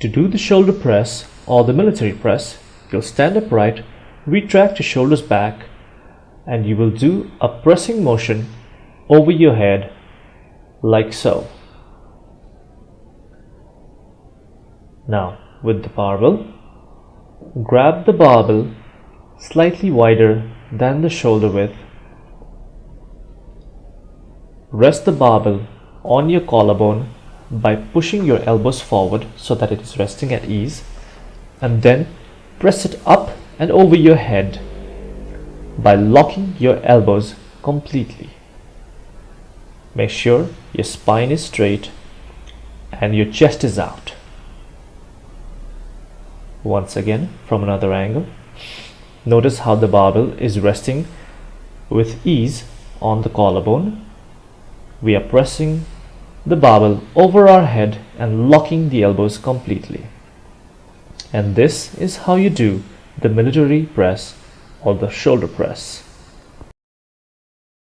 To do the shoulder press or the military press, you'll stand upright, retract your shoulders back, and you will do a pressing motion over your head like so. Now, with the barbell, grab the barbell slightly wider than the shoulder width. Rest the barbell on your collarbone by pushing your elbows forward so that it is resting at ease, and then press it up and over your head by locking your elbows completely. Make sure your spine is straight and your chest is out. Once again, from another angle, notice how the barbell is resting with ease on the collarbone. We are pressing the barbell over our head and locking the elbows completely. And this is how you do the military press or the shoulder press.